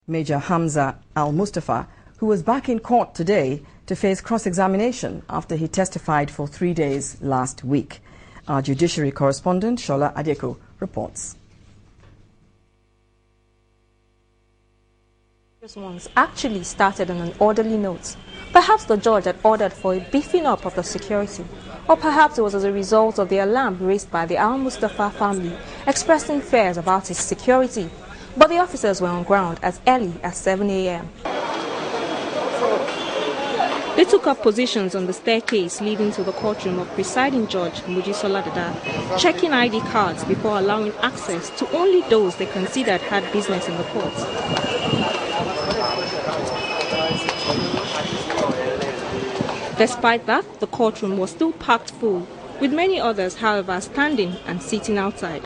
Major Hamza Al-Mustafa, who was back in court today to face cross-examination after he testified for 3 days last week. Our judiciary correspondent, Shola Adeko, reports. This ones actually started on an orderly note. Perhaps the judge had ordered for a beefing up of the security, or perhaps it was as a result of the alarm raised by the Al-Mustafa family expressing fears about his security. But the officers were on ground as early as 7 a.m. They took up positions on the staircase leading to the courtroom of presiding judge Mojisola Dada, checking ID cards before allowing access to only those they considered had business in the court. Despite that, the courtroom was still packed full, with many others, however, standing and sitting outside.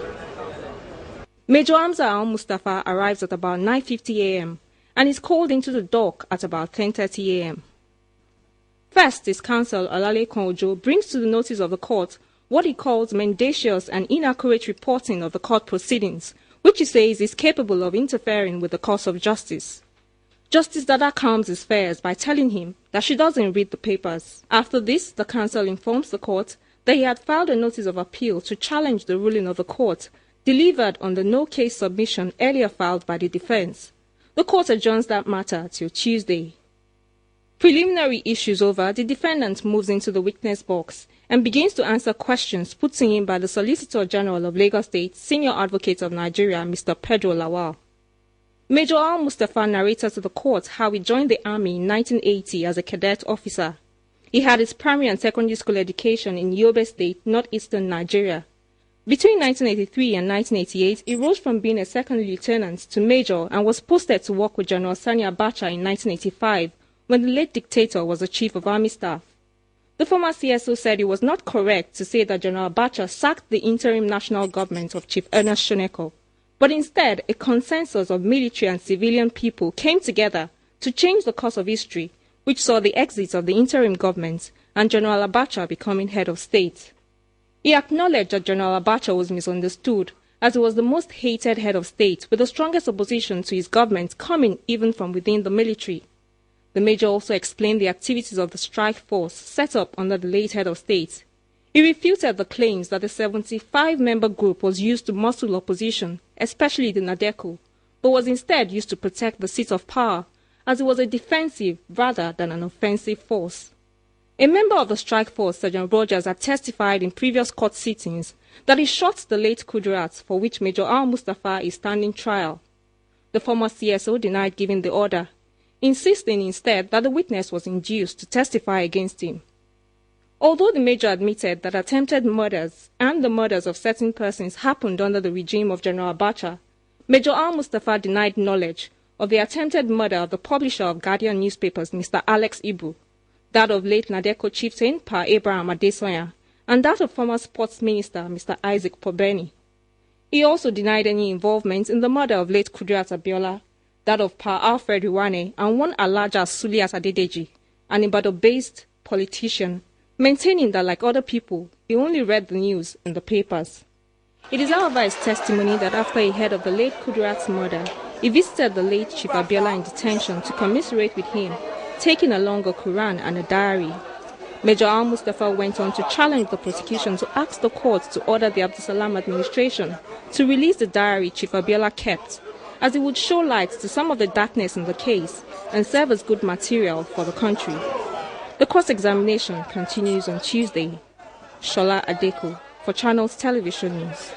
Major Hamza Al-Mustafa arrives at about 9:50 a.m. and is called into the dock at about 10:30 a.m. First, his counsel, Alale Konjo, brings to the notice of the court what he calls mendacious and inaccurate reporting of the court proceedings, which he says is capable of interfering with the course of justice. Justice Dada calms his fears by telling him that she doesn't read the papers. After this, the counsel informs the court that he had filed a notice of appeal to challenge the ruling of the court, delivered on the no-case submission earlier filed by the defense. The court adjourns that matter till Tuesday. Preliminary issues over, the defendant moves into the witness box and begins to answer questions put to him by the Solicitor General of Lagos State, Senior Advocate of Nigeria, Mr. Pedro Lawal. Major Al-Mustafa narrated to the court how he joined the army in 1980 as a cadet officer. He had his primary and secondary school education in Yobe State, northeastern Nigeria. Between 1983 and 1988, he rose from being a second lieutenant to major and was posted to work with General Sani Abacha in 1985, when the late dictator was the chief of army staff. The former CSO said it was not correct to say that General Abacha sacked the interim national government of Chief Ernest Shoneko, but instead a consensus of military and civilian people came together to change the course of history, which saw the exit of the interim government and General Abacha becoming head of state. He acknowledged that General Abacha was misunderstood, as he was the most hated head of state, with the strongest opposition to his government coming even from within the military. The major also explained the activities of the strike force set up under the late head of state. He refuted the claims that the 75-member group was used to muscle opposition, especially the Nadeco, but was instead used to protect the seat of power, as it was a defensive rather than an offensive force. A member of the strike force, Sergeant Rogers, had testified in previous court sittings that he shot the late kudirat, for which Major Al-Mustafa is standing trial. The former CSO denied giving the order, insisting instead that the witness was induced to testify against him. Although the major admitted that attempted murders and the murders of certain persons happened under the regime of General Abacha, Major Al-Mustafa denied knowledge of the attempted murder of the publisher of Guardian newspapers, Mr. Alex Ibu, that of late Nadeco chieftain Pa Abraham Adesoya, and that of former sports minister Mr. Isaac Pobeni. He also denied any involvement in the murder of late Kudirat Abiola, that of Pa Alfred Iwane, and one Alaja Suliat Adedeji, an Ibadan-based politician, maintaining that, like other people, he only read the news in the papers. It is, however, his testimony that after he heard of the late Kudirat's murder, he visited the late Chief Abiola in detention to commiserate with him, taking along a Quran and a diary. Major Al-Mustafa went on to challenge the prosecution to ask the court to order the Abdusalam administration to release the diary Chief Abiola kept, as it would show light to some of the darkness in the case and serve as good material for the country. The cross-examination continues on Tuesday. Shola Adeko for Channels Television News.